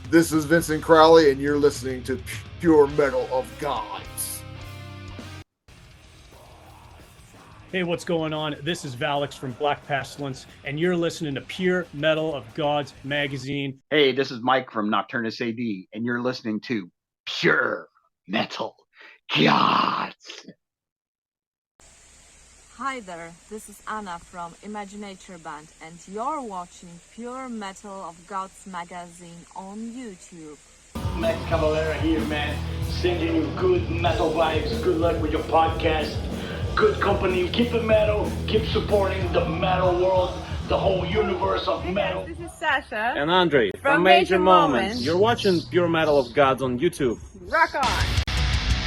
This is Vincent Crowley, and you're listening to Pure Metal of Gods. Hey, what's going on? This is Valix from Black Pestilence, and you're listening to Pure Metal of Gods magazine. Hey, this is Mike from Nocturnus AD, and you're listening to Pure Metal Gods. Hi there, this is Anna from Imaginator Band, and you're watching Pure Metal of Gods magazine on YouTube. Matt Cavalera here, man, sending you good metal vibes. Good luck with your podcast. Good company. Keep it metal. Keep supporting the metal world, the whole universe of metal. This is Sasha and Andre from Major Moments. You're watching Pure Metal of Gods on YouTube. Rock on!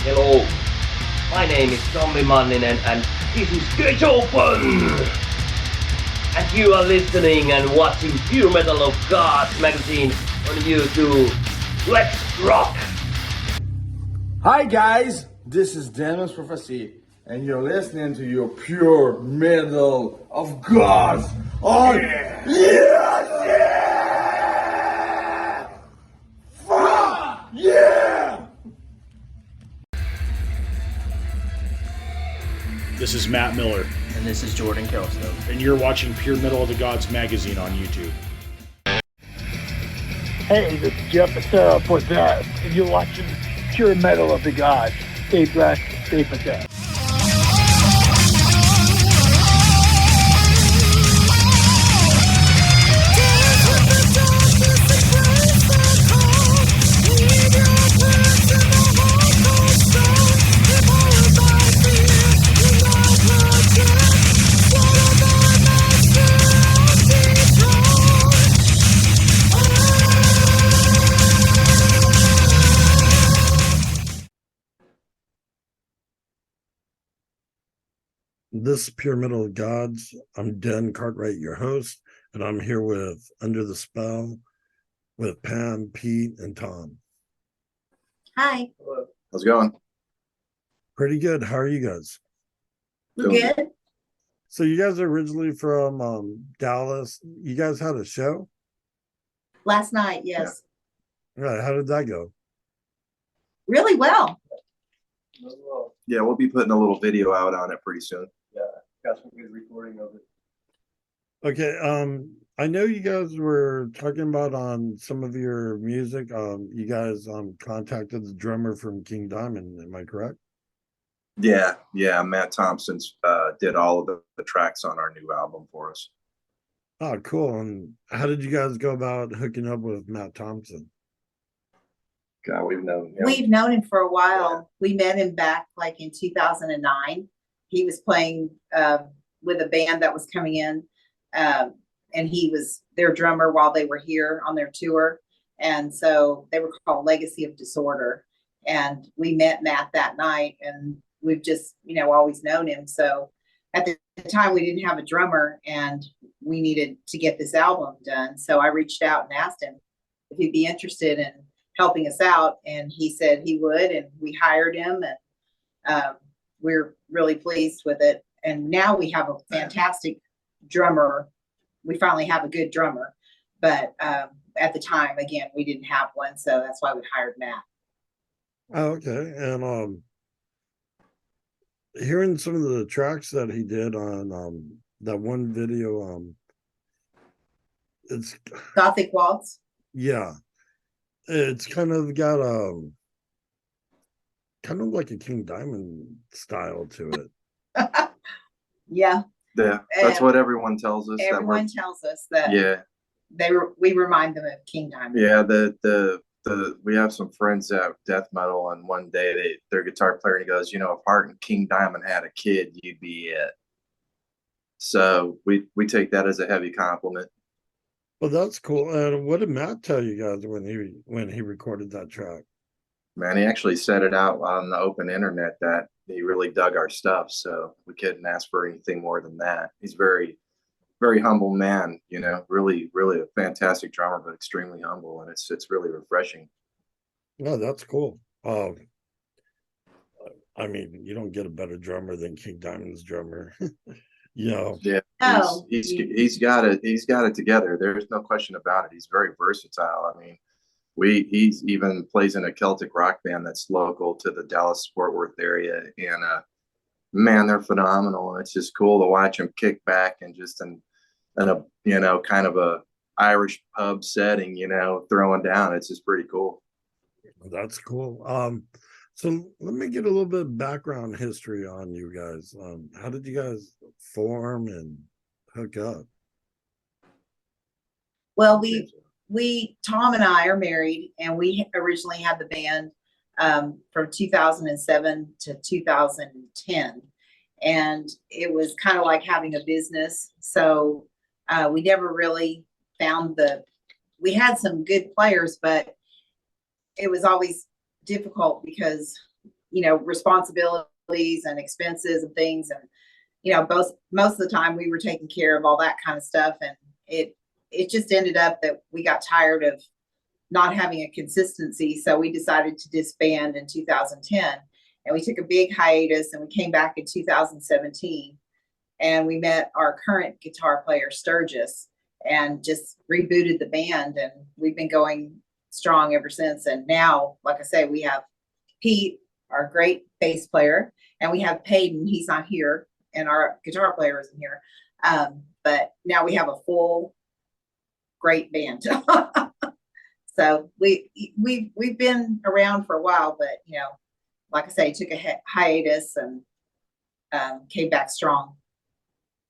Hello, my name is Tommi Manninen and this is Gate Open! And you are listening and watching Pure Metal of Gods magazine on YouTube. Let's rock! Hi guys, this is Dennis Prophecy, and you're listening to your Pure Metal of Gods on yeah! Fuck yeah! This is Matt Miller, and this is Jordan Kelso, and you're watching Pure Metal of the Gods magazine on YouTube. Hey, this is Jeff Becerra for that, and you're watching Pure Metal of the Gods. Stay blessed, stay possessed. This is Pure Metal of Gods. I'm Dan Cartwright, your host, and I'm here with Under the Spell with Pam, Pete, and Tom. Hi. How's it going? Pretty good. How are you guys? We're good. So you guys are originally from Dallas. You guys had a show? Last night, yes. Yeah. Right. How did that go? Really well. Yeah, we'll be putting a little video out on it pretty soon. Yeah, got some good recording of it. Okay. I know you guys were talking about on some of your music. You guys contacted the drummer from King Diamond. Am I correct? Yeah. Matt Thompson did all of the tracks on our new album for us. Oh, cool. And how did you guys go about hooking up with Matt Thompson? God, we've known him. We've known him for a while. Yeah. We met him back like in 2009. He was playing with a band that was coming in, and he was their drummer while they were here on their tour. And so they were called Legacy of Disorder. And we met Matt that night, and we've just, always known him. So at the time we didn't have a drummer, and we needed to get this album done. So I reached out and asked him if he'd be interested in helping us out, and he said he would, and we hired him, and we're really pleased with it. And now we have a fantastic drummer. We finally have a good drummer, but at the time, again, we didn't have one, so that's why we hired Matt. Oh, okay. And hearing some of the tracks that he did on that one video, it's Gothic Waltz. Yeah. It's kind of got kind of like a King Diamond style to it. Yeah. Yeah, that's what everyone tells us. Everyone tells us that. Yeah. We remind them of King Diamond. Yeah, we have some friends that have death metal, and one day their guitar player, and he goes, if Hart and King Diamond had a kid, you'd be it. So we take that as a heavy compliment. Well, that's cool. And what did Matt tell you guys when he recorded that track? Man, he actually said it out on the open internet that he really dug our stuff. So we couldn't ask for anything more than that. He's very, very humble man. Really, really a fantastic drummer, but extremely humble, and it's really refreshing. No, that's cool. I mean, you don't get a better drummer than King Diamond's drummer. Yeah. He's got it together. There's no question about it. He's very versatile. I mean, He's even plays in a Celtic rock band that's local to the Dallas Fort Worth area, and man, they're phenomenal. It's just cool to watch them kick back and just in a kind of a Irish pub setting, throwing down. It's just pretty cool. That's cool. So let me get a little bit of background history on you guys. How did you guys form and hook up? Well, Tom and I are married, and we originally had the band from 2007 to 2010. And it was kind of like having a business. So we never really found we had some good players, but it was always difficult because, responsibilities and expenses and things. And, most of the time we were taking care of all that kind of stuff. And it just ended up that we got tired of not having a consistency. So we decided to disband in 2010, and we took a big hiatus, and we came back in 2017, and we met our current guitar player, Sturgis, and just rebooted the band. And we've been going strong ever since. And now, like I say, we have Pete, our great bass player, and we have Peyton. He's not here, and our guitar player isn't here. But now we have a full great band. So we've been around for a while, but like I say, took a hiatus and came back strong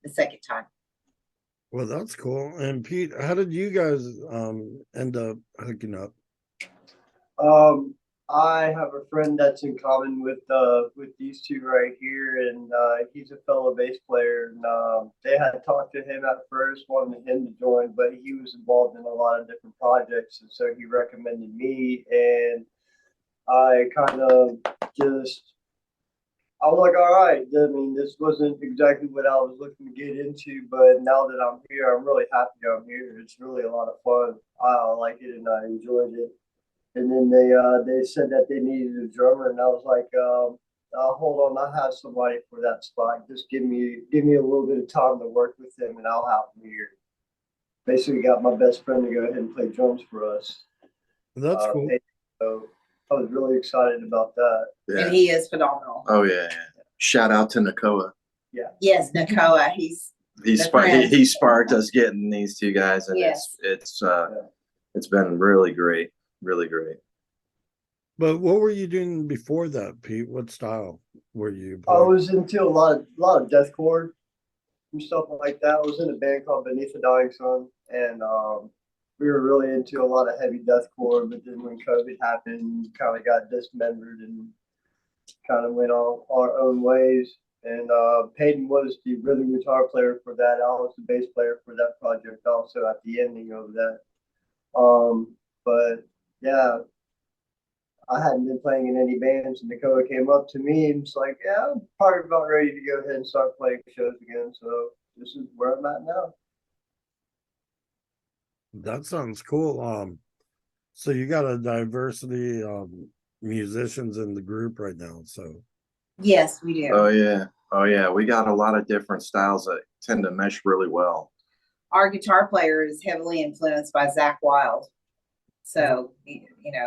the second time. Well, that's cool. And Pete, how did you guys end up hooking up? I have a friend that's in common with these two right here, and he's a fellow bass player. And they had talked to him at first, wanted him to join, but he was involved in a lot of different projects, and so he recommended me. And I kind of I was like, all right. I mean, this wasn't exactly what I was looking to get into, but now that I'm here, I'm really happy I'm here. It's really a lot of fun. I like it, and I enjoyed it. And then they said that they needed a drummer, and I was like, hold on, I have somebody for that spot. Just give me a little bit of time to work with him, and I'll have him here. Basically, got my best friend to go ahead and play drums for us. That's cool. So I was really excited about that. Yeah. And he is phenomenal. Oh yeah. Shout out to Nakoa. Yeah. Yes, Nakoa. He sparked us getting these two guys, and yes. It's been really great. Really great. But what were you doing before that, Pete? What style were you playing? I was into a lot of deathcore and stuff like that. I was in a band called Beneath the Dying Sun, and we were really into a lot of heavy deathcore. But then when COVID happened, kind of got dismembered and kind of went on our own ways. And Peyton was the rhythm guitar player for that. I was the bass player for that project also at the ending of that. But yeah, I hadn't been playing in any bands, and Dakota came up to me and was like, yeah, I'm probably about ready to go ahead and start playing shows again. So this is where I'm at now. That sounds cool. So you got a diversity of musicians in the group right now. So yes, we do. Oh yeah. We got a lot of different styles that tend to mesh really well. Our guitar player is heavily influenced by Zakk Wylde. So,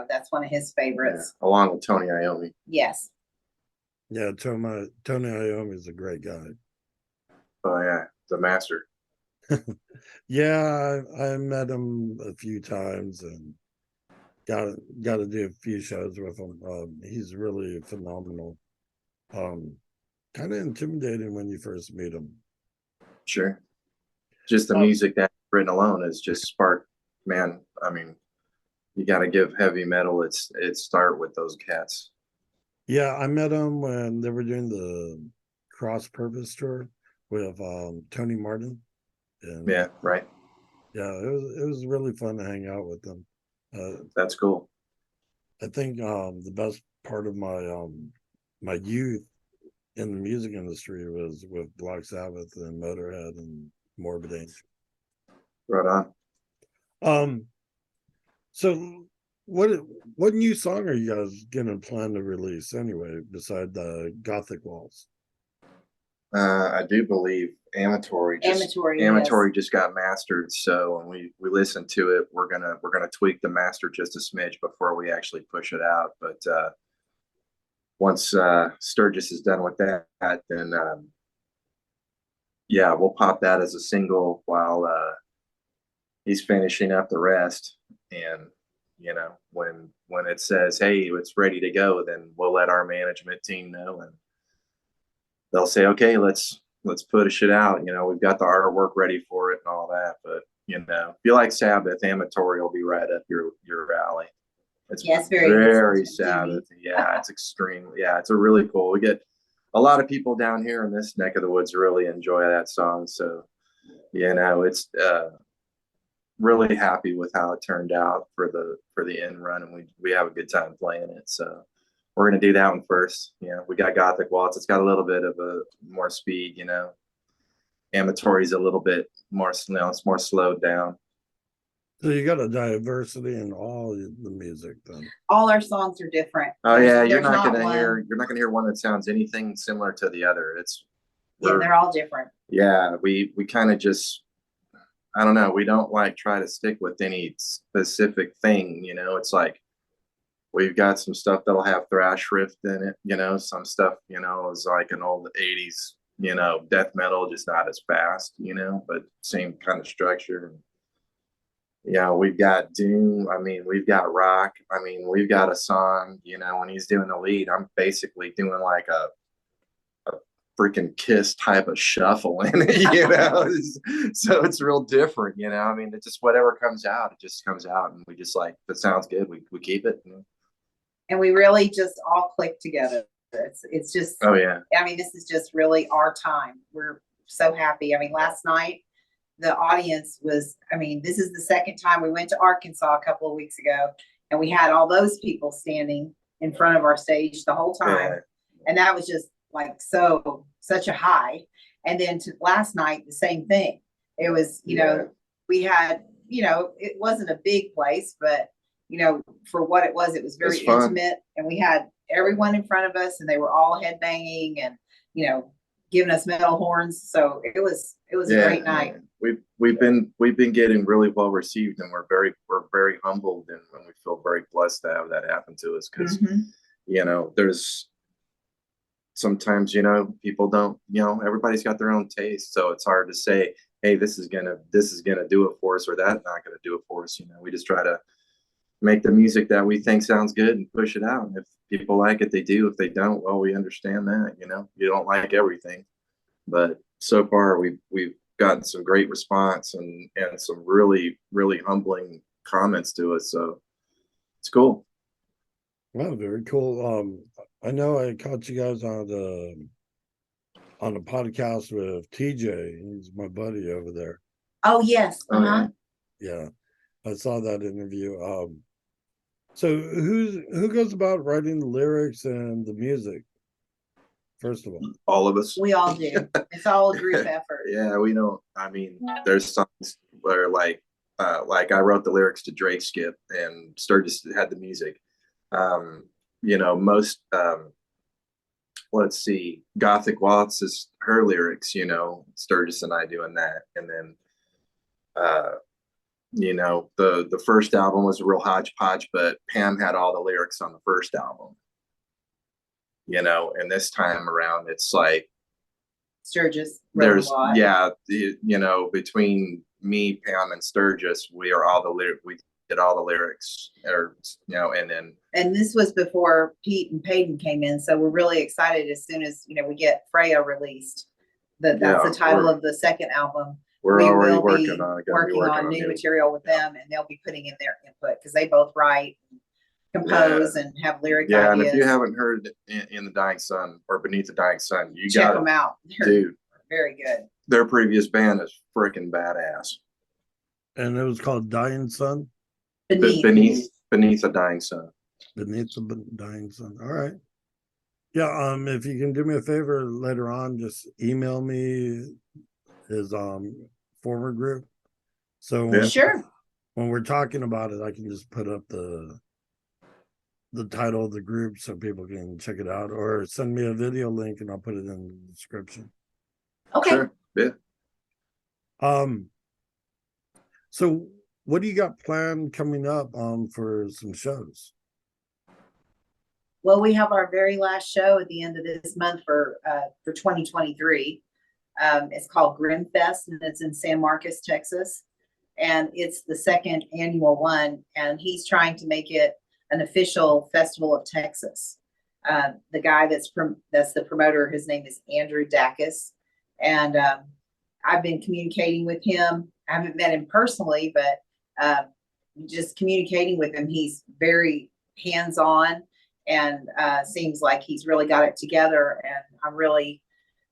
that's one of his favorites. Yeah, along with Tony Iommi. Yes. Yeah, Tony Iommi is a great guy. Oh, yeah, the master. Yeah, I met him a few times and got to do a few shows with him. He's really phenomenal. Kind of intimidating when you first meet him. Sure. Just the music that's written alone is just spark, man. I mean, you got to give heavy metal its start with those cats. Yeah, I met them when they were doing the Cross Purpose tour with Tony Martin. And, yeah, right. Yeah, it was really fun to hang out with them. That's cool. I think the best part of my youth in the music industry was with Black Sabbath and Motorhead and Morbid Angel. Right on. So what new song are you guys gonna plan to release anyway, beside the Gothic Waltz? I do believe Amatory just got mastered. So when we listen to it, we're gonna tweak the master just a smidge before we actually push it out. But once Sturgis is done with that, then yeah, we'll pop that as a single while he's finishing up the rest. And when it says, hey, it's ready to go, then we'll let our management team know, and they'll say, okay, let's push it out. We've got the artwork ready for it and all that. But if you like Sabbath, Amatory will be right up your alley. It's very Sabbath. Yeah, it's extremely. Yeah, it's a really cool. We get a lot of people down here in this neck of the woods really enjoy that song. So it's really happy with how it turned out for the end run, and we have a good time playing it. So we're gonna do that one first. We got Gothic Waltz. It's got a little bit of a more speed. Amatory's a little bit more it's more slowed down. So you got a diversity in all the music then. All our songs are different. Oh yeah, you're not gonna hear one that sounds anything similar to the other. They're all different. Yeah, we kind of just, I don't know, we don't try to stick with any specific thing. It's like we've got some stuff that'll have thrash riff in it. Some stuff is like an old 80s death metal, just not as fast, but same kind of structure. We've got doom. I mean, we've got rock. I mean, we've got a song, when he's doing the lead, I'm basically doing like a freaking Kiss type of shuffle in it, so it's real different, I mean, it just, whatever comes out, it just comes out, and we just if it sounds good, we keep it. And we really just all click together. It's just, oh yeah. I mean, this is just really our time. We're so happy. I mean, last night, the audience was, I mean, this is the second time we went to Arkansas a couple of weeks ago, and we had all those people standing in front of our stage the whole time. Yeah. And that was just such a high. And then last night, the same thing. It was, we had, it wasn't a big place, but, for what it was very intimate. And we had everyone in front of us, and they were all headbanging and, giving us metal horns. So it was a great night. We've been getting really well received, and we're very humbled, and we feel very blessed to have that happen to us, because there's sometimes people don't, everybody's got their own taste, so it's hard to say, hey, this is gonna do it for us, or that's not gonna do it for us. We just try to make the music that we think sounds good and push it out. And if people like it, they do. If they don't, well, we understand that. You don't like everything, but so far we've gotten some great response and some really, really humbling comments to us. So it's cool. Well, very cool. I know I caught you guys on a podcast with TJ. He's my buddy over there. Oh yes. Yeah, I saw that interview. So who goes about writing the lyrics and the music? First of all of us. We all do. It's all a group effort. Yeah, we know. I mean, there's songs where like I wrote the lyrics to Drake Skip, and Sturgis had the music. Most let's see, Gothic Waltz is her lyrics, Sturgis and I doing that. And then the first album was a real hodgepodge, but Pam had all the lyrics on the first album. And this time around, it's like Sturgis. There's between me, Pam, and Sturgis, we did all the lyrics, and this was before Pete and Peyton came in, so we're really excited as soon as we get Freya released. That's the title of the second album. We're already working on new material with them, and they'll be putting in their input because they both write, compose, and have lyric ideas. And if you haven't heard in the Dying Sun or Beneath the Dying Sun, you check them out. Dude, very good. Their previous band is freaking badass. And it was called Dying Sun? Beneath the Dying Sun. Beneath the Dying Sun. All right. Yeah, if you can do me a favor later on, just email me his former group. So when we're talking about it, I can just put up the title of the group so people can check it out, or send me a video link and I'll put it in the description. Okay. Sure. Yeah. So what do you got planned coming up for some shows? Well, we have our very last show at the end of this month for 2023. It's called Grimfest, and it's in San Marcos, Texas. And it's the second annual one, and he's trying to make it an official festival of Texas. The guy that's the promoter, his name is Andrew Dacus, and I've been communicating with him. I haven't met him personally, but just communicating with him. He's very hands-on, and seems like he's really got it together. And I'm really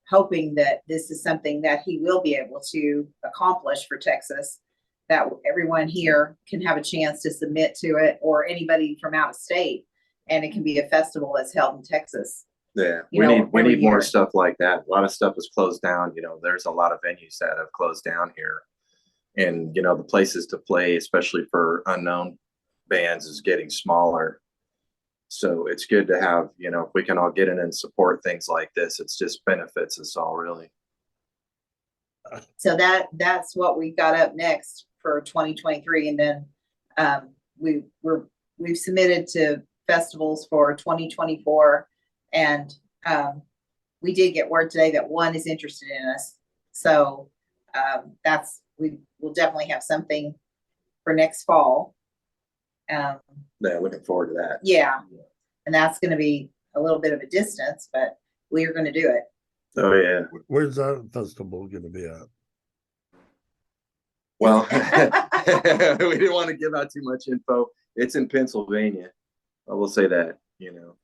hoping that this is something that he will be able to accomplish for Texas, that everyone here can have a chance to submit to it, or anybody from out of state, and it can be a festival that's held in Texas. Yeah, You know, we need every more year. stuff like that. A lot of stuff is closed down. You know, there's a lot of venues that have closed down here, and you know, the places to play, especially for unknown bands, is getting smaller. So it's good to have, you know, if we can all get in and support things like this, it's just benefits us all, really. So that's what we've got up next for 2023, and then we've submitted to festivals for 2024, and we did get word today that one is interested in us. So we will definitely have something for next fall. Yeah, looking forward to that. Yeah, and that's going to be a little bit of a distance, but we are going to do it. Oh yeah. Where's that festival going to be at? Well, we didn't want to give out too much info. It's in Pennsylvania. I will say that, you know.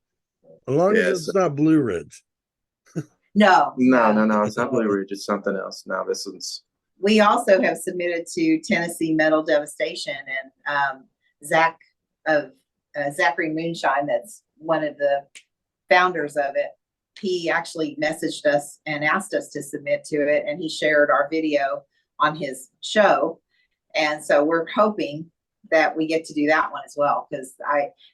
As long as it's not Blue Ridge. No. No. It's not Blue Ridge. It's something else. Now this one's. We also have submitted to Tennessee Metal Devastation, and Zachary Moonshine, that's one of the founders of it. He actually messaged us and asked us to submit to it, and he shared our video on his show. And so we're hoping that we get to do that one as well, because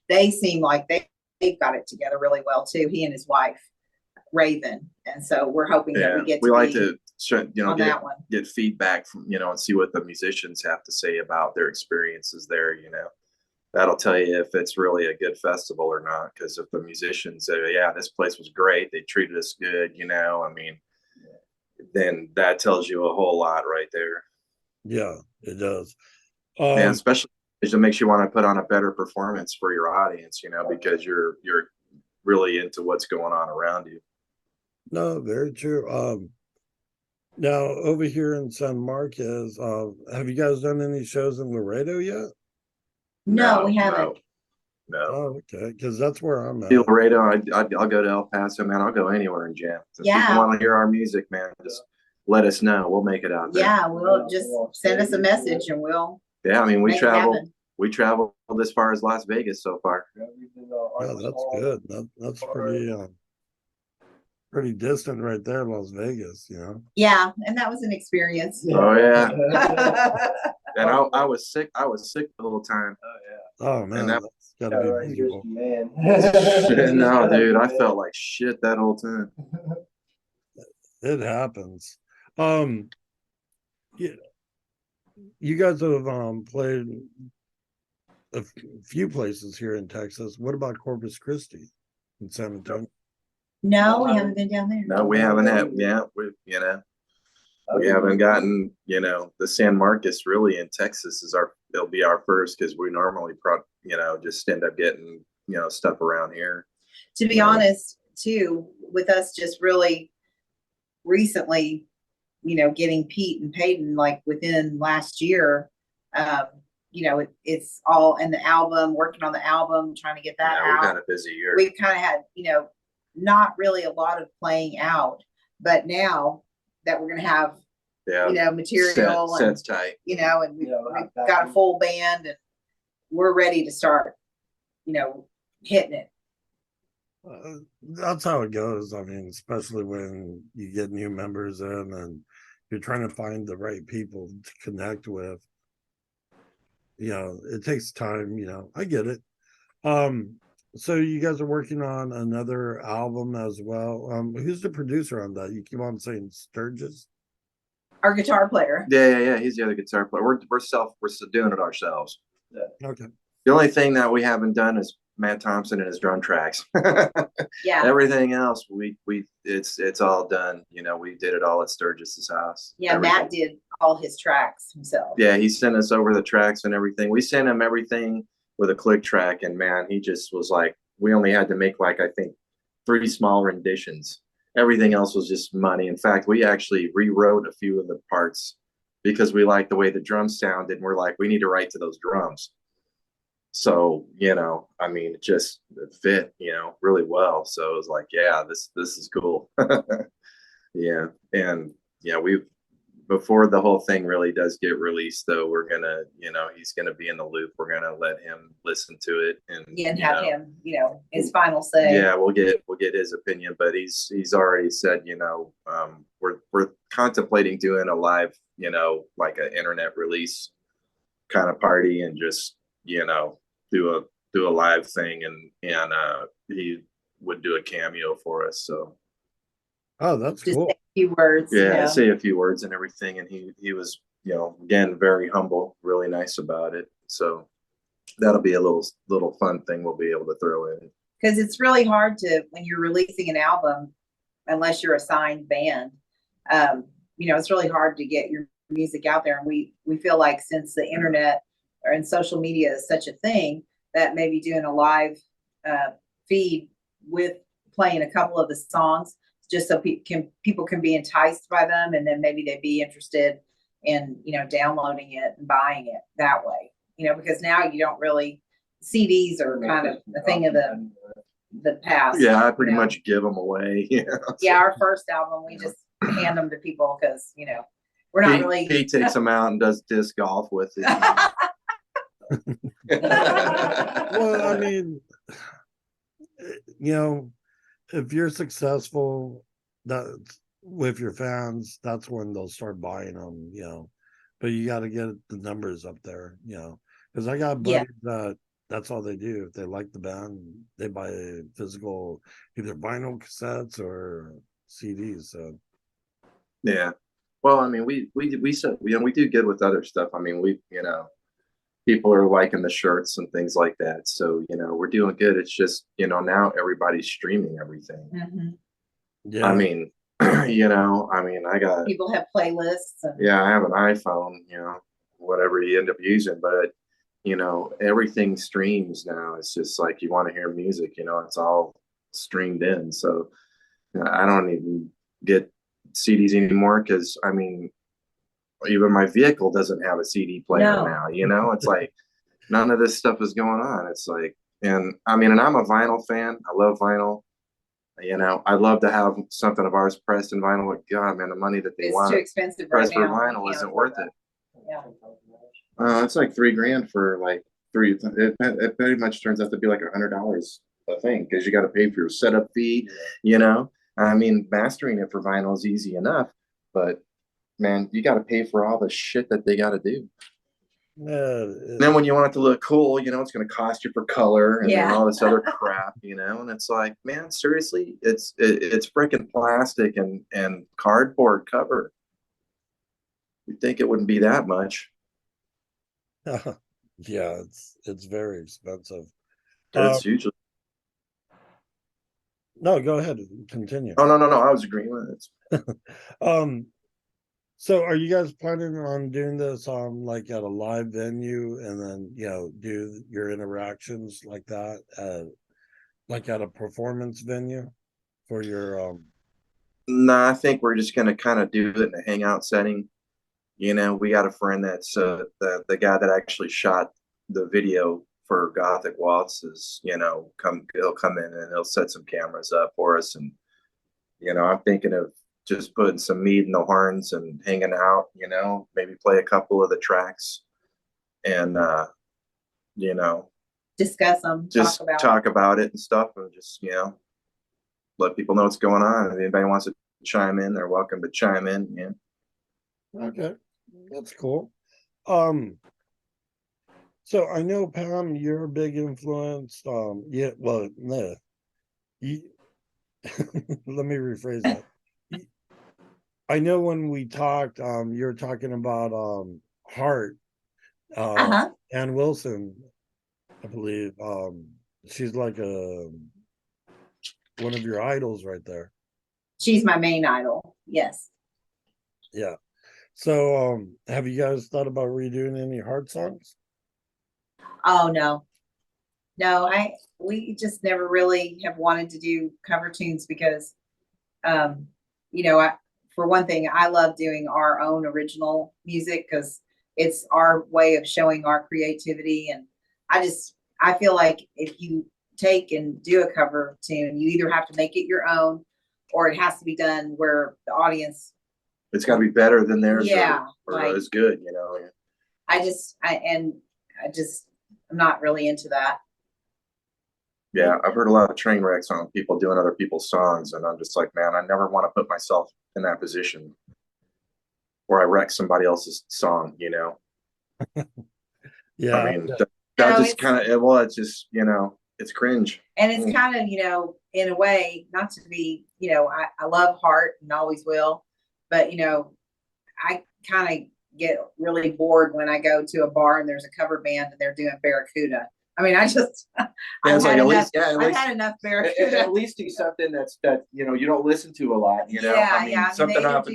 they seem like they've got it together really well too, he and his wife Raven. And so we're hoping that we get to get feedback from, you know, and see what the musicians have to say about their experiences there. You know, that'll tell you if it's really a good festival or not, because if the musicians say, yeah, this place was great, they treated us good, you know, I mean, then that tells you a whole lot right there. Yeah, it does. Yeah, especially because it makes you want to put on a better performance for your audience, you know, because you're really into what's going on around you. No, very true. Now over here in San Marcos, have you guys done any shows in Laredo yet? No, we haven't. No. Oh, okay, because that's where I'm at. Laredo, I'll go to El Paso, man. I'll go anywhere and jam. If people want to hear our music, man, just let us know. We'll make it out there. Yeah, we'll just send us a message and we'll. Yeah, I mean, we make it travel. happen. We traveled as far as Las Vegas so far. Yeah, that's good. That's pretty distant right there, Las Vegas, you know. Yeah, and that was an experience. Oh yeah. And I was sick. I was sick the whole time. Oh man, and that's gotta be miserable. No, dude, I felt like shit that whole time. It happens. Yeah, you guys have played a few places here in Texas. What about Corpus Christi in San Antonio? No, we haven't been down there. No, we haven't had. Yeah, we haven't gotten. You know, the San Marcos really in Texas it'll be our first, because we normally just end up getting stuff around here. To be honest, too, with us just really recently, getting Pete and Peyton like within last year, it's all in the album, working on the album, trying to get that out. We've had a busy year. We've kind of had, not really a lot of playing out, but now that we're going to have, material sets tight, and we've got a full band, and we're ready to start, hitting it. That's how it goes. I mean, especially when you get new members in and you're trying to find the right people to connect with. It takes time, I get it. So you guys are working on another album as well. Who's the producer on that? You keep on saying Sturgis. Our guitar player. Yeah. He's the other guitar player. We're doing it ourselves. Yeah. Okay. The only thing that we haven't done is Matt Thompson and his drum tracks. Yeah. Everything else it's all done. You know, we did it all at Sturgis's house. Yeah, everything. Matt did all his tracks himself. Yeah, he sent us over the tracks and everything. We sent him everything with a click track, and man, he just was like, we only had to make like I think 3 small renditions. Everything else was just money. In fact, we actually rewrote a few of the parts because we liked the way the drums sounded, and we're like, we need to write to those drums. So, you know, I mean, it just fit, you know, really well. So it was like, yeah, this is cool. Yeah. And yeah, before the whole thing really does get released, though, we're gonna, you know, he's gonna be in the loop. We're gonna let him listen to it and have him, you know, his final say. Yeah, we'll get his opinion, but he's already said, you know, we're contemplating doing a live, you know, like an internet release kind of party and just, you know, do a live thing and he would do a cameo for us. So that's just cool. say a few words. Yeah, you know? say a few words and everything, and he was, you know, again, very humble, really nice about it. So that'll be a little fun thing we'll be able to throw in. Because it's really hard to, when you're releasing an album, unless you're a signed band, you know, it's really hard to get your music out there. And we feel like since the internet and social media is such a thing, that maybe doing a live feed with playing a couple of the songs, just so people can be enticed by them, and then maybe they'd be interested in, you know, downloading it and buying it that way. You know, because now you don't really, CDs are kind of a thing of the past. Yeah, I pretty much give them away. Yeah. Yeah, our first album, we just hand them to people because, you know, we're not really. He takes them out and does disc golf with it. Well, I mean, you know, if you're successful that with your fans, that's when they'll start buying them, you know. But you got to get the numbers up there, you know, because I got buddies that's all they do. If they like the band, they buy physical either vinyl cassettes or CDs. So yeah, well, I mean, we do good with other stuff. I mean, you know, people are liking the shirts and things like that. So, you know, we're doing good. It's just, you know, now everybody's streaming everything. Mm-hmm. Yeah, I mean, you know, I mean, I got people have playlists. Yeah, I have an iPhone, you know, whatever you end up using, but you know, everything streams now. It's just like you want to hear music, you know, it's all streamed in. So I don't even get CDs anymore because I mean, even my vehicle doesn't have a CD player now, you know, it's like none of this stuff is going on. It's like, and I mean, and I'm a vinyl fan. I love vinyl. You know, I'd love to have something of ours pressed in vinyl. But God, man, the money that they want too expensive pressed right for now. vinyl isn't worth it. Yeah. It's like $3,000 for like it pretty much turns out to be like $100 a thing because you got to pay for your setup fee. You know, I mean, mastering it for vinyl is easy enough, but man, you got to pay for all the shit that they got to do. Then when you want it to look cool, you know, it's going to cost you for color and then all this other crap, you know, and it's like, man, seriously, it's freaking plastic and cardboard cover. You'd think it wouldn't be that much. Yeah, it's very expensive. It's usually. No, go ahead and continue. Oh, no, I was agreeing with it. So are you guys planning on doing this like at a live venue and then, you know, do your interactions like that like at a performance venue for your No, I think we're just gonna kind of do it in a hangout setting. You know, we got a friend that's the guy that actually shot the video for Gothic Waltzes, you know, he'll come in and he'll set some cameras up for us. And, you know, I'm thinking of just putting some meat in the horns and hanging out, you know, maybe play a couple of the tracks and, you know, discuss them, just talk about it and stuff and just, you know, let people know what's going on. If anybody wants to chime in, they're welcome to chime in. Yeah. Okay, that's cool. So I know, Pam, you're a big influence. Yeah, well, no, you, let me rephrase that. I know when we talked, you're talking about Hart, Ann Wilson, I believe. She's like one of your idols right there. She's my main idol. Yes. Yeah. So, have you guys thought about redoing any Hart songs? Oh no. No, we just never really have wanted to do cover tunes because you know, for one thing, I love doing our own original music because it's our way of showing our creativity. And I feel like if you take and do a cover tune, you either have to make it your own or it has to be done where the audience. It's got to be better than theirs. Yeah. Or like, as good, you know. I'm not really into that. Yeah, I've heard a lot of train wrecks on people doing other people's songs, and I'm just like, man, I never want to put myself in that position where I wreck somebody else's song, you know. Yeah, I mean, that just kind of, well, it's just, you know, it's cringe. And it's kind of, you know, in a way, not to be, you know, I love Heart and always will, but, you know, I kind of get really bored when I go to a bar and there's a cover band and they're doing Barracuda. I mean, I've had enough Barracuda. At least do something that you know you don't listen to a lot. You know, something off of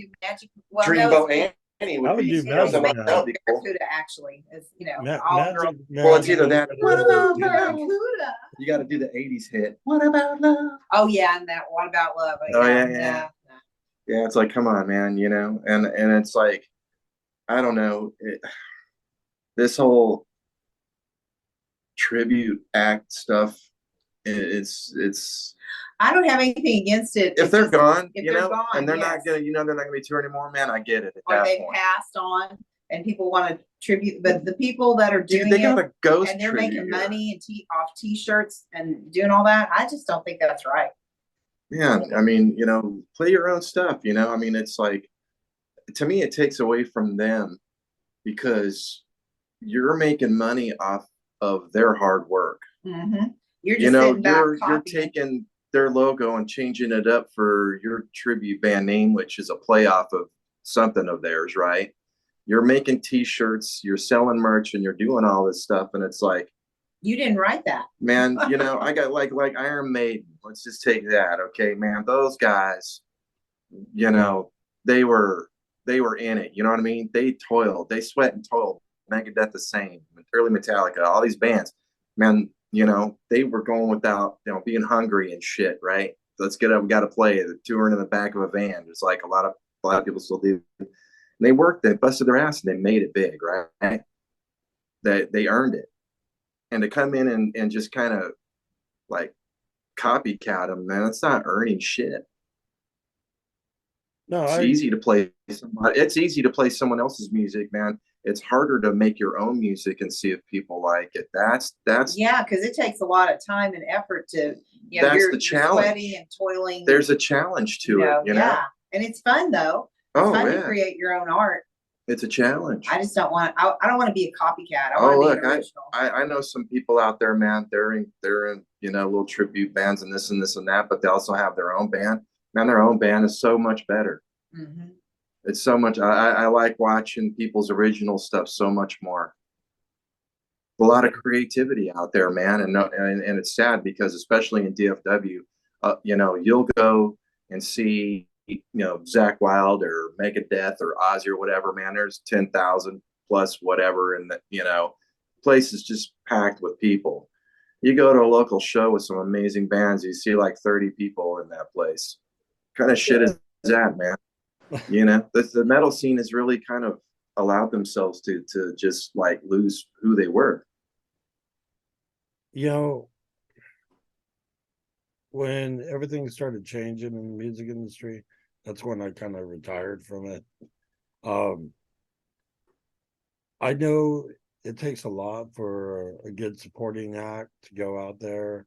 Dreamboat Annie would be something that would be cool. Barracuda actually is, you know, well, it's either that. What about Barracuda? You got to do the '80s hit. What about love? Oh yeah, and that What About Love? Yeah. It's like, come on, man, you know, and it's like, I don't know, this whole tribute act stuff, it's I don't have anything against it if they're gone, if you they're know, gone, and they're not gonna, you know, they're not gonna be touring anymore, man. I get it at or that they've point. passed on and people want to tribute, but the people that are doing they got a ghost and they're tribute making money and off t-shirts and doing all that, I just don't think that's right. Yeah, I mean, you know, play your own stuff, you know. I mean, it's like, to me, it takes away from them because you're making money off of their hard work. Mm-hmm. You're just, you know, sitting back you're taking their logo and changing it up for your tribute band name, which is a play off of something of theirs, right? You're making t-shirts, you're selling merch, and you're doing all this stuff, and it's like, you didn't write that, man. You know, I got like Iron Maiden. Let's just take that, okay, man. Those guys, you know, they were in it. You know what I mean? They toiled, they sweat and toiled. Megadeth the same, early Metallica, all these bands, man. You know, they were going without, you know, being hungry and shit, right? Let's get up, we got to play. They're touring in the back of a van, just like a lot of people still do. And they worked, they busted their ass, and they made it big, right? They earned it. And to come in and just kind of like copycat them, man, that's not earning shit. No, it's easy to play somebody. It's easy to play someone else's music, man. It's harder to make your own music and see if people like it. That's yeah, because it takes a lot of time and effort to, you know, that's you're the challenge. Sweating and toiling. There's a challenge to it, you know. Yeah, and it's fun though. It's fun to create your own art. It's a challenge. I just don't want. I don't want to be a copycat. I want to be original. I know some people out there, man. They're in you know, little tribute bands and this and that, but they also have their own band. Man, their own band is so much better. Mm-hmm. It's so much. I like watching people's original stuff so much more. A lot of creativity out there, man, and it's sad because especially in DFW, you know, you'll go and see, you know, Zakk Wylde or Megadeth or Ozzy or whatever, man. There's 10,000 plus whatever, and you know, place is just packed with people. You go to a local show with some amazing bands, you see like 30 people in that place. What kind of shit is that, man? You know, the metal scene has really kind of allowed themselves to just like lose who they were. You know, when everything started changing in the music industry, that's when I kind of retired from it. I know it takes a lot for a good supporting act to go out there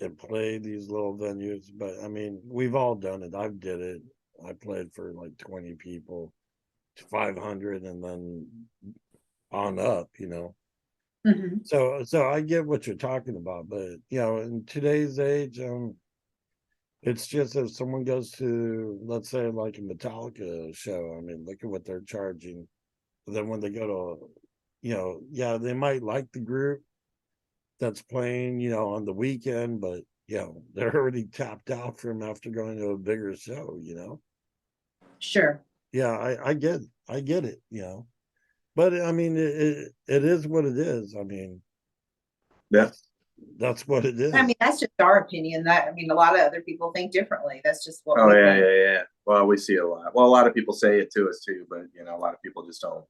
and play these little venues, but I mean, we've all done it. I've did it. I played for like 20 people to 500 and then on up, you know. So I get what you're talking about, but in today's age, it's just if someone goes to, let's say, like a Metallica show, I mean, look at what they're charging. But then when they go to, they might like the group that's playing, on the weekend, but they're already tapped out from after going to a bigger show, Sure. Yeah, I get it, but I mean, it is what it is. I mean, that's what it is. I mean, that's just our opinion. I mean, a lot of other people think differently. That's just what Oh we yeah, think. yeah. Well, we see it a lot. Well, a lot of people say it to us too, but a lot of people just don't.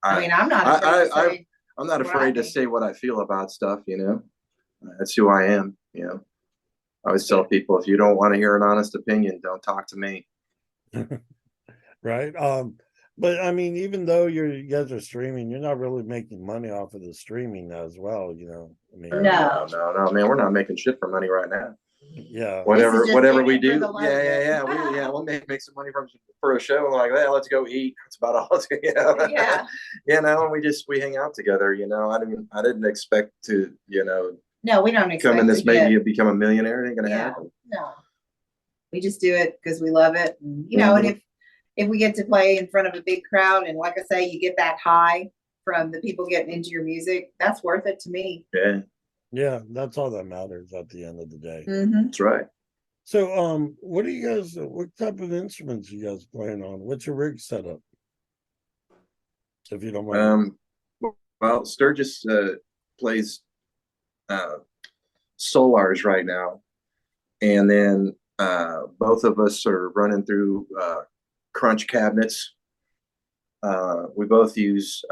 I mean, I'm not afraid to say I'm not what I afraid to think. say what I feel about stuff. That's who I am. I always tell people, if you don't want to hear an honest opinion, don't talk to me. Right. But I mean, even though you guys are streaming, you're not really making money off of the streaming as well, I mean, No, man, we're not making shit for money right now. Yeah. Whatever we do, we'll make some money for a show like that. Let's go eat. That's about all. Yeah. And we hang out together. I didn't expect to, No, we don't expect come in this to maybe get, become a millionaire. It ain't gonna happen. no. We just do it because we love it. And, and if we get to play in front of a big crowd, and like I say, you get that high from the people getting into your music, that's worth it to me. Yeah, that's all that matters at the end of the day. That's right. So, what type of instruments are you guys playing on? What's your rig setup? If you don't mind. Well, Sturgis plays Solars right now, and then both of us are running through crunch cabinets. We both use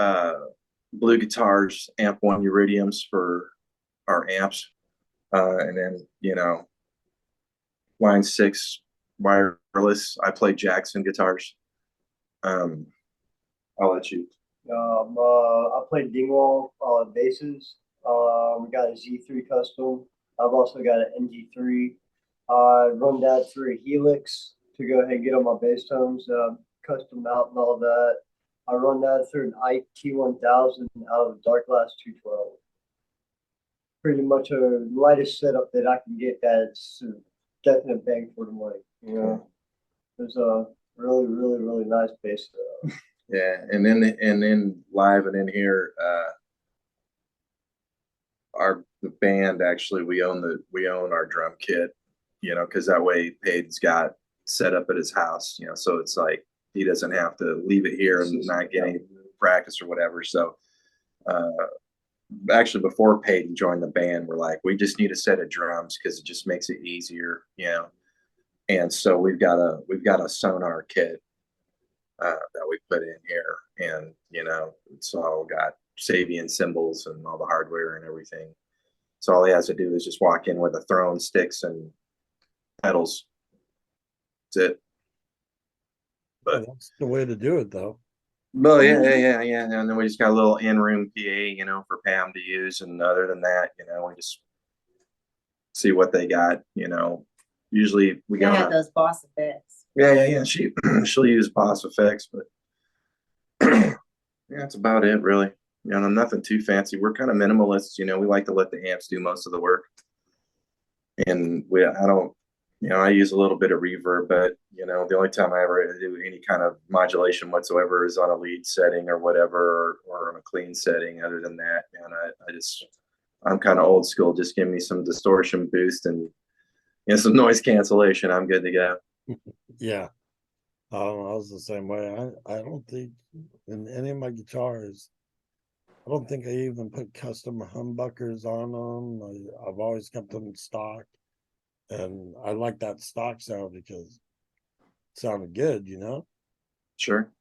blue guitars, amp one iridiums for our amps, and then line 6 wireless. I play Jackson guitars. I'll let you. I play Dingwall basses. We got a Z3 custom. I've also got an NG3. I run that through a Helix to go ahead and get on my bass tones, custom out and all that. I run that through an Ike T1000 out of a Dark Glass 212. Pretty much a lightest setup that I can get that's a definite bang for the money. There's a really, really, really nice bass setup. Yeah, and then live and in here, the band actually we own our drum kit, because that way Payne's got set up at his house, so it's like he doesn't have to leave it here and not get any practice or whatever. So actually before Peyton joined the band, we're like, we just need a set of drums because it just makes it easier, and so we've got a sonar kit that we put in here, and it's all got Sabian cymbals and all the hardware and everything. So all he has to do is just walk in with a throne, sticks, and pedals. That's it. But that's the way to do it, though. Well, yeah. And then we just got a little in-room PA, for Pam to use, and other than that, we just see what they got. Usually we got those Boss effects. Yeah. She'll use Boss effects, but yeah, that's about it, really. Nothing too fancy. We're kind of minimalists, we like to let the amps do most of the work. And I use a little bit of reverb, but the only time I ever do any kind of modulation whatsoever is on a lead setting or whatever, or on a clean setting. Other than that, I'm kind of old school. Just give me some distortion boost and some noise cancellation. I'm good to go. Yeah. I was the same way. I don't think in any of my guitars, I don't think I even put custom humbuckers on them. I've always kept them stock. And I like that stock sound because it sounded good, Sure.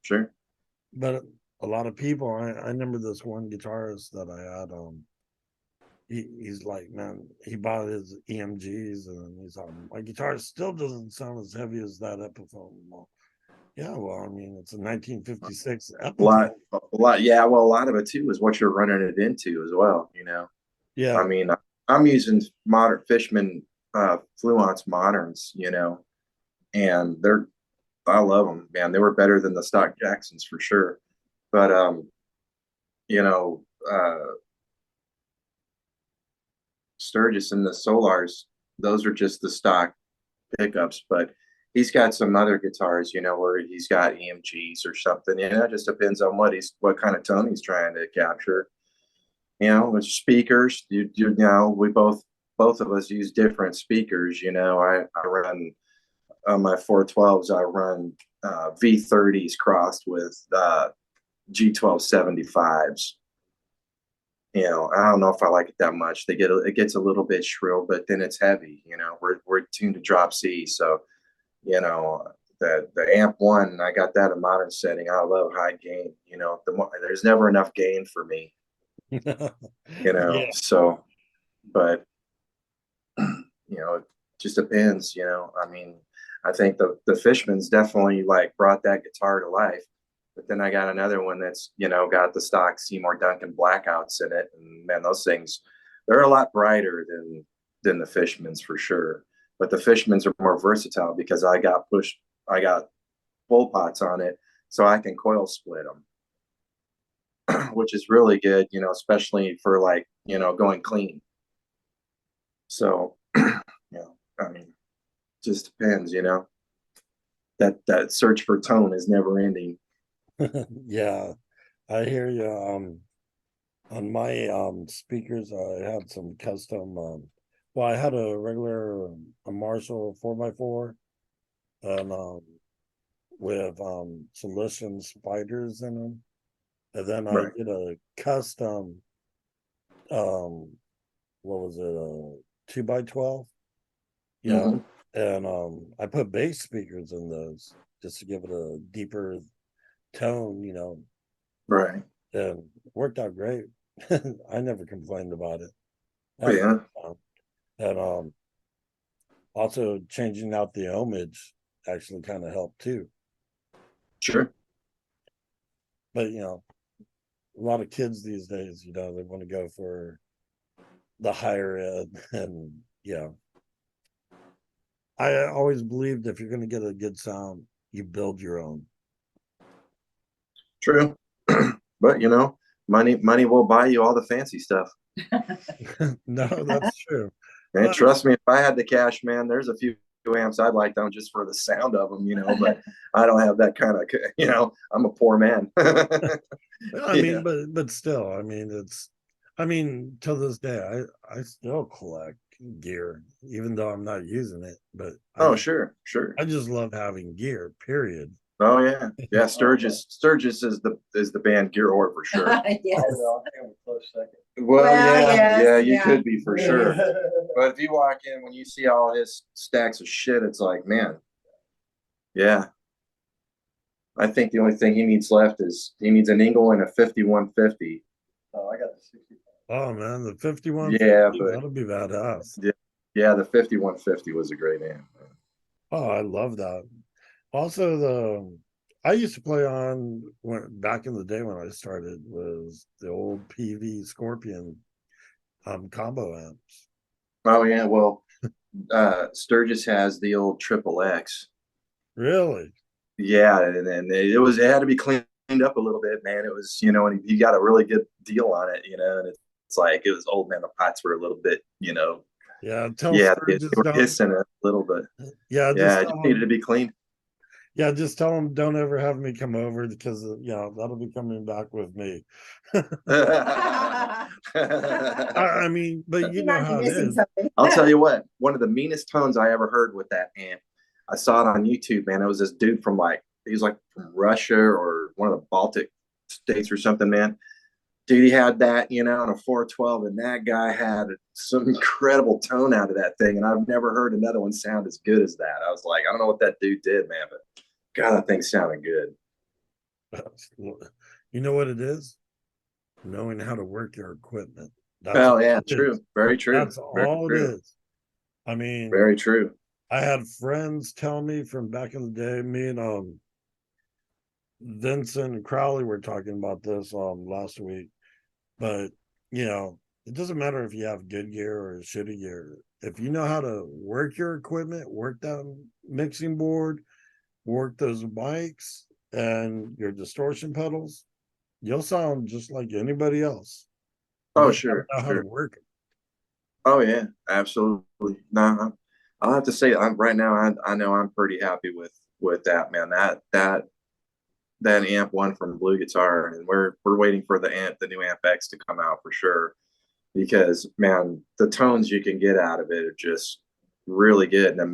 But a lot of people, I remember this one guitarist that I had, he's like, man, he bought his EMGs and he's like, my guitar still doesn't sound as heavy as that Epiphone. Well, yeah, well, I mean, it's a 1956 Epiphone. A lot. Yeah, well, a lot of it too is what you're running it into as well, Yeah. I mean, I'm using modern Fishman Fluence moderns, and I love them, man. They were better than the stock Jacksons for sure. But Sturgis and the Solars, those are just the stock pickups, but he's got some other guitars, you know, where he's got EMGs or something. You know, it just depends on what kind of tone he's trying to capture. You know, with speakers, you know, we both of us use different speakers. You know, I run on my 412s. I run V30s crossed with G1275s. You know, I don't know if I like it that much. It gets a little bit shrill, but then it's heavy. You know, we're tuned to drop C, so you know the amp one. I got that in modern setting. I love high gain. You know, there's never enough gain for me. You know, Yeah. so, but you know, it just depends. You know, I mean, I think the Fishman's definitely like brought that guitar to life. But then I got another one that's, you know, got the stock Seymour Duncan blackouts in it. And man, those things, they're a lot brighter than the Fishmans for sure. But the Fishmans are more versatile because I got full pots on it, so I can coil split them, which is really good, you know, especially for like, you know, going clean. So, you know, I mean, just depends, you know. That search for tone is never ending. Yeah, I hear you. On my speakers, I had some custom. Well, I had a regular a Marshall 4x4, and with some Listen spiders in them, and then I did a custom. What was it? A 2x12. Yeah, and I put bass speakers in those just to give it a deeper tone, you know. Right. And worked out great. I never complained about it. Yeah. And also changing out the ohmage actually kind of helped too. Sure. But you know, a lot of kids these days, you know, they want to go for the higher end, and yeah. I always believed if you're going to get a good sound, you build your own. True. But you know, money will buy you all the fancy stuff. No, that's true. And trust me, if I had the cash, man, there's a few amps I'd like them just for the sound of them, you know, but I don't have that kind of, you know, I'm a poor man. I mean, but still, I mean, till this day, I still collect gear, even though I'm not using it. But sure. I just love having gear, period. Oh yeah. Sturgis is the band gear whore for sure. Yes. I think I'm a close second. Well, yes, you could be for sure. But if you walk in, when you see all his stacks of shit, it's like, man, yeah. I think the only thing he needs left is he needs an Ingle and a 5150. Oh, I got the 60. Oh man, the 51. Yeah, but that'll be badass. Yeah, the 5150 was a great amp. Oh, I love that. Also, I used to play on back in the day when I started was the old PV Scorpion combo amps. Oh yeah, well, Sturgis has the old Triple X. Really? Yeah, and it had to be cleaned up a little bit, man. It was, you know, and he got a really good deal on it, you know, and it's like it was old man. The pots were a little bit, you know. Yeah, they were hissing a little bit. Yeah, it just needed to be cleaned. Yeah, just tell them don't ever have me come over because you know that'll be coming back with me. I mean, but you know how it is. I'll tell you what, one of the meanest tones I ever heard with that amp, I saw it on YouTube, man. It was this dude from he was like from Russia or one of the Baltic states or something, man. Dude, he had that, you know, on a 412, and that guy had some incredible tone out of that thing. And I've never heard another one sound as good as that. I was like, I don't know what that dude did, man, but God, that thing sounded good. You know what it is? Knowing how to work your equipment. True. Very true. That's all it is. I mean, very true. I had friends tell me from back in the day, me and Vincent and Crowley were talking about this last week. But you know, it doesn't matter if you have good gear or shitty gear. If you know how to work your equipment, work that mixing board, work those mics and your distortion pedals, you'll sound just like anybody else. Oh, sure. Know how to work it. Oh yeah, absolutely. No, I'll have to say I'm right now. I know I'm pretty happy with that, man. That amp one from Blue Guitar, and we're waiting for the new amp X to come out for sure. Because man, the tones you can get out of it are just really good. And I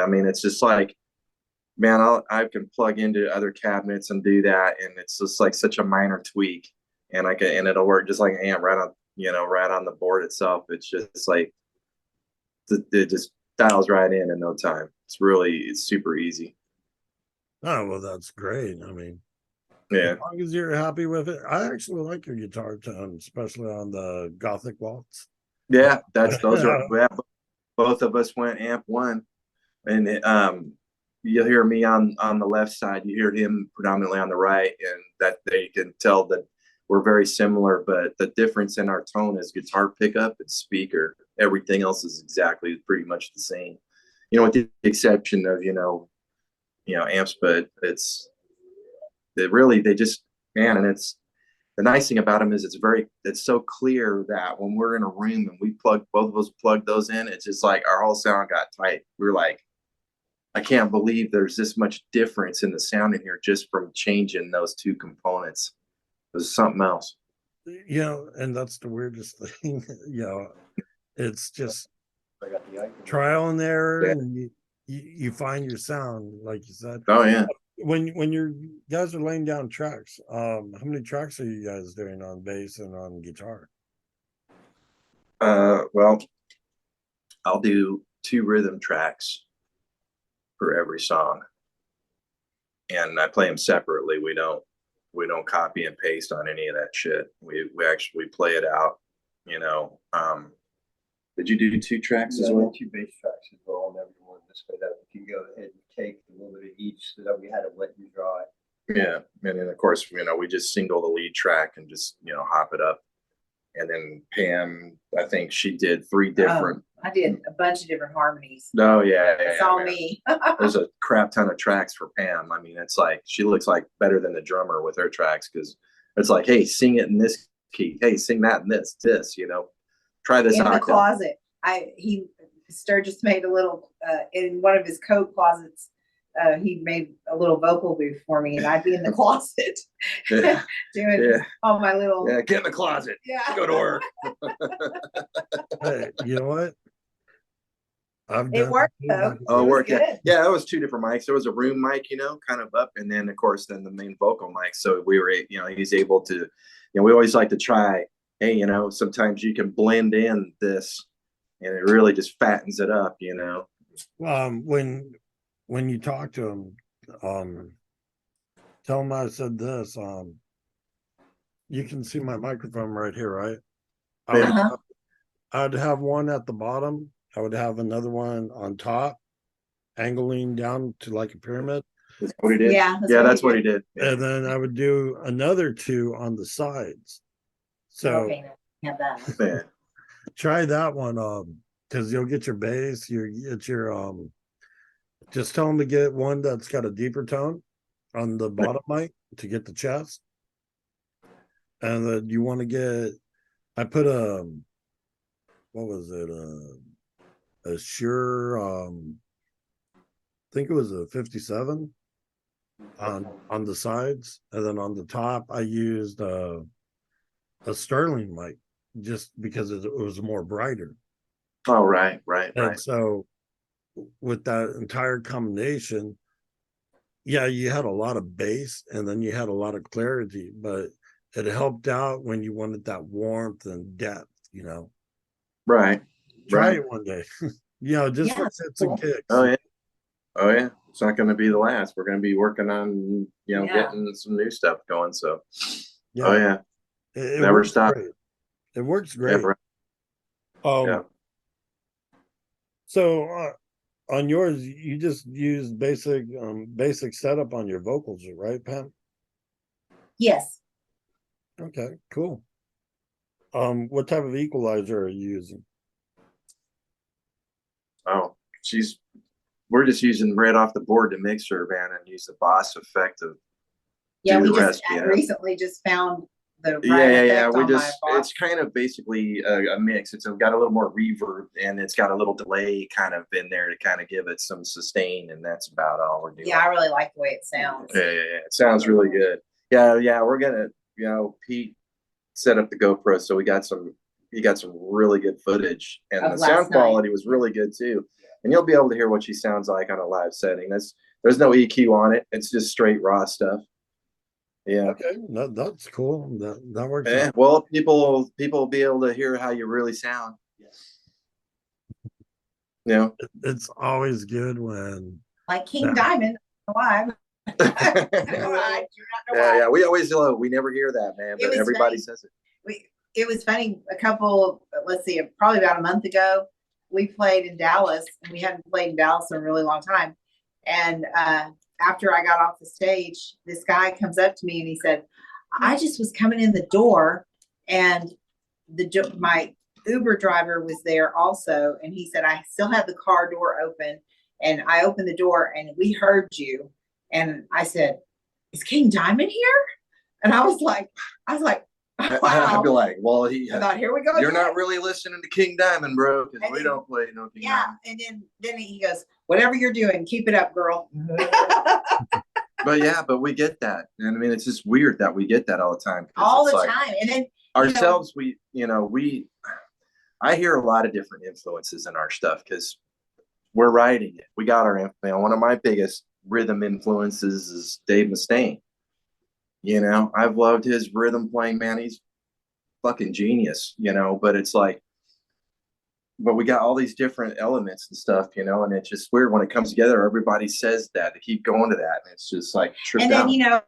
mean, it's just like, man, I can plug into other cabinets and do that, and it's just like such a minor tweak, and and it'll work just like an amp right on, right on the board itself. It's just like it just dials right in no time. It's super easy. Oh, well, that's great. I mean, Yeah. as long as you're happy with it. I actually like your guitar tone, especially on the Gothic waltz. Yeah, those are yeah, both of us went amp one, and you'll hear me on the left side. You hear him predominantly on the right, and that they can tell that we're very similar. But the difference in our tone is guitar pickup and speaker. Everything else is exactly pretty much the same, with the exception of amps. But they just, man, and it's the nice thing about them is it's so clear that when we're in a room and both of us plug those in, it's just like our whole sound got tight. We're like, I can't believe there's this much difference in the sound in here just from changing those two components. It was something else. And that's the weirdest thing. It's just trial and error, Yeah. and you find your sound, like you said. Oh yeah. When you guys are laying down tracks, how many tracks are you guys doing on bass and on guitar? Well, I'll do 2 rhythm tracks for every song, and I play them separately. We don't copy and paste on any of that shit. We actually play it out. Did you do 2 tracks as well? 2 bass tracks as well on every one. This way that we can go ahead and take a little bit of each, so that we had to wet and dry. Yeah, and then of course we just single the lead track and just hop it up, and then Pam, I think she did 3 different. I did a bunch of different harmonies. Oh yeah, It's all me. There's a crap ton of tracks for Pam. I mean, it's like she looks like better than the drummer with her tracks, because it's like, hey, sing it in this key. Hey, sing that in this. Try this in out. the closet. Sturgis made a little in one of his coat closets. He made a little vocal booth for me, and I'd be in the closet doing all my little. Yeah, get in the closet. Yeah, go to work. Hey, you know what? It worked though. Oh, it worked. Yeah, it was 2 different mics. There was a room mic, kind of up, and then of course the main vocal mic. So we were, he's able to. We always like to try. Hey, sometimes you can blend in this, and it really just fattens it up. When you talk to him, tell him I said this. You can see my microphone right here, right? I'd have one at the bottom. I would have another one on top, angling down to like a pyramid. That's what he did. Yeah, that's what he did. And then I would do another 2 on the sides. So have that. Try that one, because you'll get your bass. You get your just tell them to get one that's got a deeper tone on the bottom mic to get the chest, and then you want to get. I put what was it? A Shure. I think it was a 57 on the sides, and then on the top I used a Sterling mic, just because it was more brighter. Oh, right. And so with that entire combination, yeah, you had a lot of bass and then you had a lot of clarity, but it helped out when you wanted that warmth and depth, Right. Try it one day. Just for shits and kicks. Oh yeah. It's not going to be the last. We're going to be working on getting some new stuff going. So oh yeah. It never stop. Great. It works great. Yeah, So on yours, you just use basic setup on your vocals, right, Pam? Yes. Okay, cool. What type of equalizer are you using? Oh, we're just using right off the board to mix her, man, and use the boss effect of. Yeah, we recently just found the right Yeah. effect We on my just, box. it's kind of basically a mix. It's got a little more reverb and it's got a little delay kind of in there to kind of give it some sustain, and that's about all we're doing. Yeah, I really like the way it sounds. Yeah. It sounds really good. Yeah. We're gonna, Pete set up the GoPro, so he got some really good footage, and Of the last sound night. quality was really good too. And you'll be able to hear what she sounds like on a live setting. There's no EQ on it. It's just straight raw stuff. Yeah. Okay, that's cool. That works. Yeah. out. Well, people will be able to hear how you really sound. It's always good when Like King Diamond live. Yeah. We always we never hear that, man, but everybody says it. It was funny. Probably about a month ago, we played in Dallas, and we hadn't played in Dallas in a really long time. And after I got off the stage, this guy comes up to me and he said, "I just was coming in the door, and my Uber driver was there also, and he said I still had the car door open, and I opened the door and we heard you." And I said, "Is King Diamond here?" And I was like, wow. I'd be like, well, I thought, here we go. You're not really listening to King Diamond, bro, because we don't play no King Diamond. And then he goes, "Whatever you're doing, keep it up, girl." But we get that. And I mean, it's just weird that we get that all the time. All the time. And then ourselves, I hear a lot of different influences in our stuff because we're writing it. We got one of my biggest rhythm influences is Dave Mustaine. I've loved his rhythm playing, man. He's fucking genius, but it's like, but we got all these different elements and stuff, and it's just weird when it comes together. Everybody says that, they keep going to that, and it's just like tripped out. And then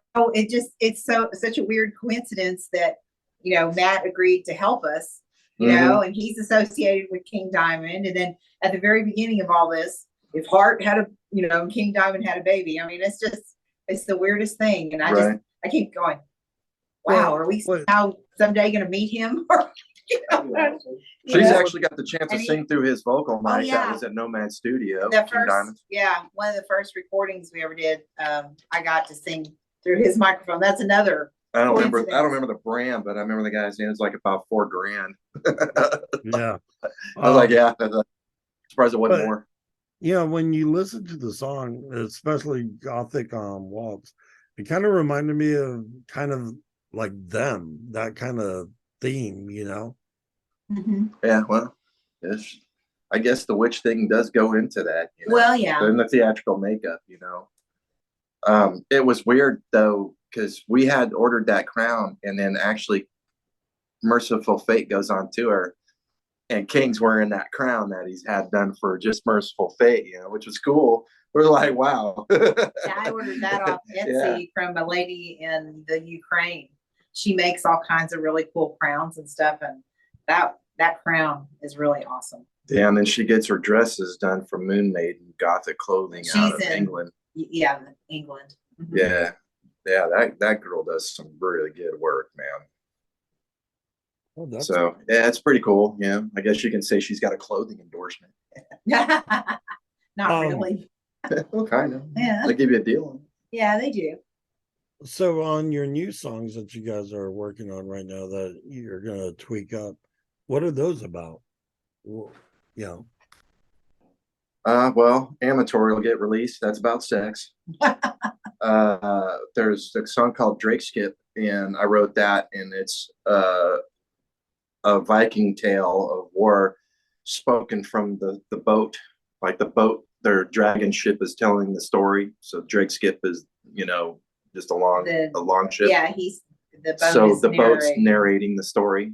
it's such a weird coincidence that Matt agreed to help us, and he's associated with King Diamond. And then at the very beginning of all this, if Hart had King Diamond had a baby, I mean, it's the weirdest thing. And I keep going, wow, are we now someday going to meet him? She's actually got the chance to sing through his vocal mic. That was at Nomad Studio. One of the first recordings we ever did, I got to sing through his microphone. That's another. I don't remember the brand, but I remember the guy's name. It's like about $4,000. Yeah. I was like, yeah. Surprised it wasn't more. Yeah, when you listen to the song, especially Gothic Waltz, it kind of reminded me of kind of like them, that kind of theme, Mm-hmm. Yeah, well, I guess the witch thing does go into that. Well, yeah. In the theatrical makeup, it was weird though, because we had ordered that crown, and then actually Merciful Fate goes on tour, and King's wearing that crown that he's had done for just Merciful Fate, which was cool. We're like, wow. Yeah, I ordered that off Etsy from a lady in the Ukraine. She makes all kinds of really cool crowns and stuff, and that crown is really awesome. Yeah, and then she gets her dresses done from Moon Maiden Gothic clothing out of England. Yeah, England. Mm-hmm. Yeah, that girl does some really good work, man. Oh, so yeah, it's pretty cool. Yeah, I guess you can say she's got a clothing endorsement. Not really. Well, kind of. Yeah. They give you a deal. Yeah, they do. So on your new songs that you guys are working on right now that you're gonna tweak up, what are those about? Well, Amateur will get released. That's about sex. There's a song called Drake Skip, and I wrote that, and it's a Viking tale of war spoken from the boat. Like the boat, their dragon ship is telling the story. So Drake Skip is, just a long ship. Yeah, the boat's narrating the story.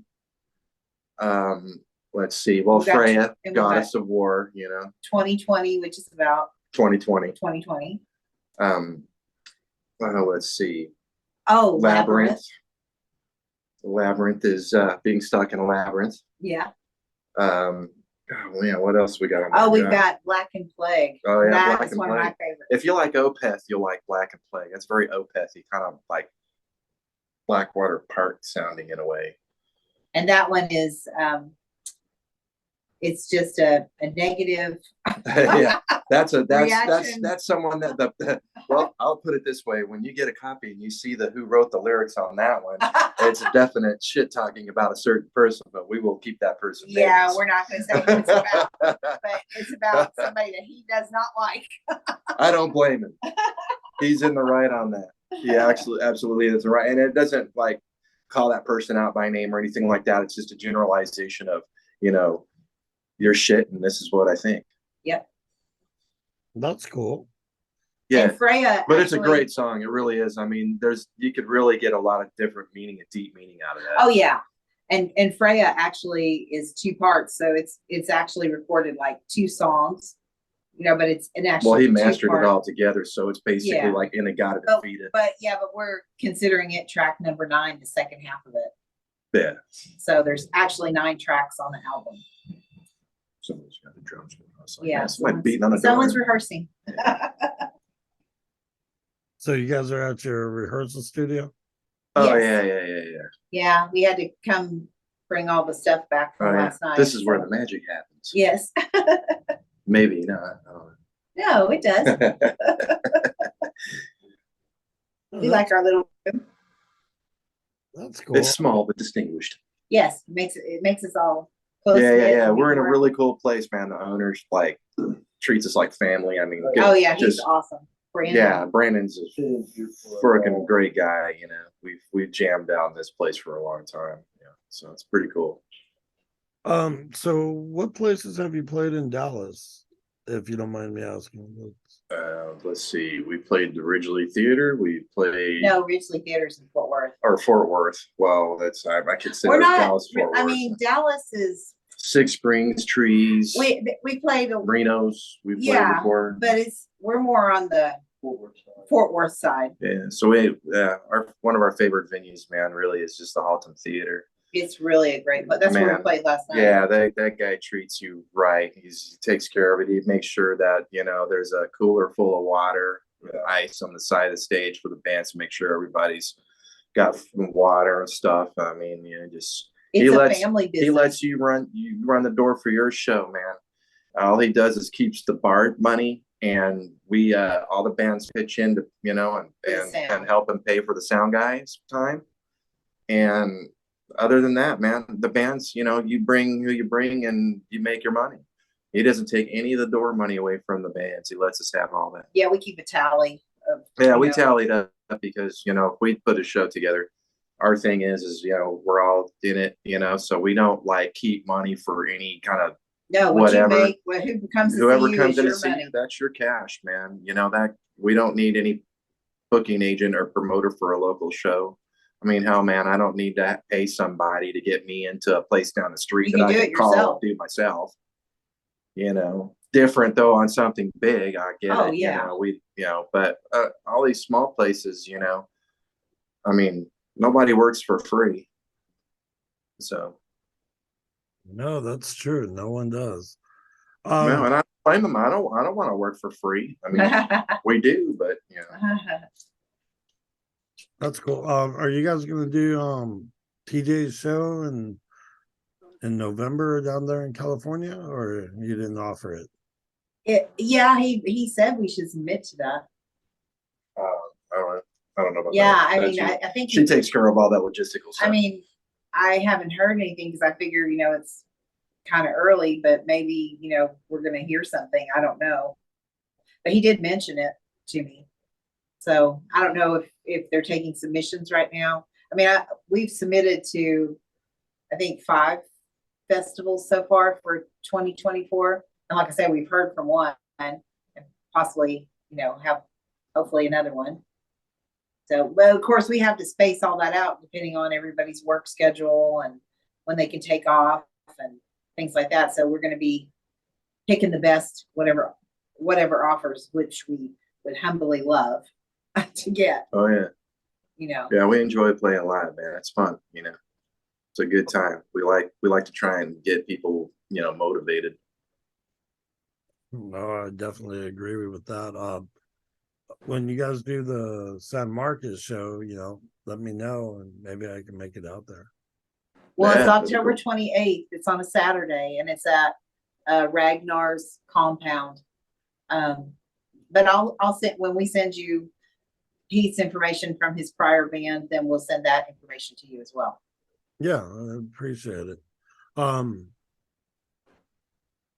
Let's see. Well, Freya, goddess of war, 2020, which is about 2020. Let's see. Oh, Labyrinth. Labyrinth is being stuck in a labyrinth. Yeah. What else we got? We've got Black and Plague. Oh yeah, That Black is and one Plague. of my favorites. If you like Opeth, you'll like Black and Plague. It's very Opeth-y, kind of like Blackwater Park sounding in a way. And that one is it's just a negative. Yeah, that's Reaction. that's someone well, I'll put it this way: when you get a copy and you see who wrote the lyrics on that one, it's a definite shit talking about a certain person, but we will keep that person Yeah, nameless. we're not going to say who it's about, but it's about somebody that he does not like. I don't blame him. He's in the right on that. Yeah, absolutely is right, and it doesn't like call that person out by name or anything like that. It's just a generalization of, your shit, and this is what I think. Yep. That's cool. Yeah, and Freya, but it's a great song. It really is. I mean, you could really get a lot of different meaning, a deep meaning out of that. Oh yeah, and Freya actually is 2 parts, so it's actually recorded like 2 songs, but it's an actual. Well, he mastered it all together, so it's basically Yeah. like In a Gotta Defeat It. But we're considering it track number 9, the second half of it. Yeah. So there's actually 9 tracks on the album. Someone's got the drums. Yeah, somebody beating on the someone's door. rehearsing. So you guys are at your rehearsal studio? Oh Yes. yeah. Yeah, we had to come bring all the stuff back from last night. This is where the magic happens. Yes. Maybe not. I don't No, it does. know. We like our little room. That's cool. It's small but distinguished. Yes, it makes us all close. Yeah. We're in a really cool place, man. The owners treats us like family. I mean, Oh yeah, he's awesome. Brandon. Yeah, Brandon's a freaking great guy. We've jammed out in this place for a long time. Yeah, so it's pretty cool. So what places have you played in Dallas, if you don't mind me asking? Let's see. We played the Ridgely Theater. We played Ridgely Theater's in Fort Worth. Or Fort Worth. Well, that's I consider We're not. Dallas Fort Worth. I mean, Dallas is. Six Springs, Trees. We played Reno's. We played before, but we're more on the Fort Worth side. Yeah. So one of our favorite venues, man, really is just the Haltom Theater. It's really a great, but that's where we played last night. Yeah, that guy treats you right. He takes care of it. He makes sure that there's a cooler full of water, with ice on the side of the stage for the bands to make sure everybody's got water and stuff. I mean, family business. He lets you run the door for your show, man. All he does is keeps the bar money, and we all the bands pitch in to and help him pay for the sound guys' time. And other than that, man, the bands, you bring who you bring and you make your money. He doesn't take any of the door money away from the bands. He lets us have all that. Yeah, we keep a tally. We tallied up because if we put a show together, our thing is we're all in it, so we don't keep money for any kind of whatever. Whoever comes in to see you, that's your cash, man. That we don't need any booking agent or promoter for a local show. I mean, hell, man, I don't need to pay somebody to get me into a place down the street that I can call and do myself. Different though on something big. I get it. Yeah. But all these small places, I mean, nobody works for free. So. No, that's true. No one does. No, and I blame them. I don't want to work for free. I mean, we do, but That's cool. Are you guys gonna do TJ's show in November down there in California, or you didn't offer it? He said we should submit to that. I don't know about that. I mean, I think she takes care of all that logistical stuff. I mean, I haven't heard anything because I figure it's kind of early, but maybe we're gonna hear something. I don't know, but he did mention it to me. So I don't know if they're taking submissions right now. I mean, we've submitted to, I think, 5 festivals so far for 2024. And like I said, we've heard from one and possibly, have hopefully another one. So, well, of course, we have to space all that out depending on everybody's work schedule and when they can take off and things like that. So we're going to be picking the best, whatever offers, which we would humbly love to get. Oh yeah. Yeah, we enjoy playing live, man. It's fun. It's a good time. We like to try and get people, motivated. No, I definitely agree with that. When you guys do the San Marcos show, let me know and maybe I can make it out there. Well, it's October 28th. It's on a Saturday, and it's at Ragnar's Compound. But I'll send, when we send you Pete's information from his prior band, then we'll send that information to you as well. Yeah, I appreciate it.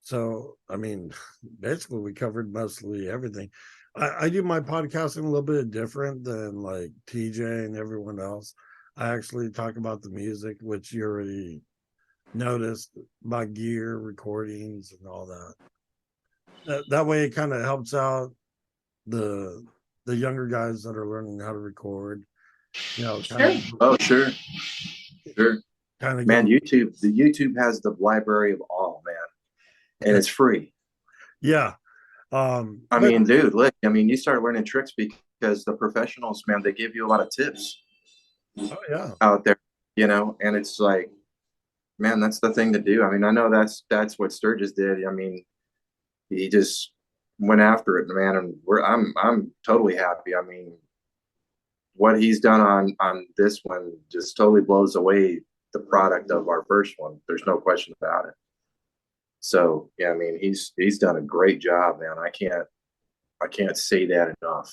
So, I mean, basically we covered mostly everything. I do my podcasting a little bit different than like TJ and everyone else. I actually talk about the music, which you already noticed, my gear, recordings, and all that. That way it kind of helps out the younger guys that are learning how to record. You know, Sure. Kind of man, the YouTube has the library of all, man. And it's free. Yeah. I mean, dude, look, I mean, you start learning tricks because the professionals, man, they give you a lot of tips. Oh, yeah. Out there, you know, and it's like, man, that's the thing to do. I mean, I know that's what Sturgis did. I mean, he just went after it, man, and I'm totally happy. I mean, what he's done on this one just totally blows away the product of our first one. There's no question about it. So yeah, I mean, he's done a great job, man. I can't say that enough.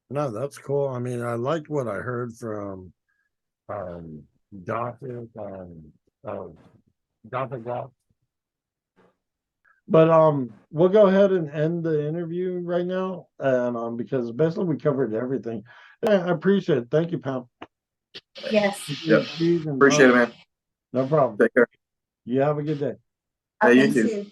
No, that's cool. I mean, I liked what I heard from Gothic Goth. But we'll go ahead and end the interview right now, and because basically we covered everything. Yeah, I appreciate it. Thank you, Pam. Yes. Yep. Appreciate it, man. No problem. Take care. You have a good day. Hey, you too.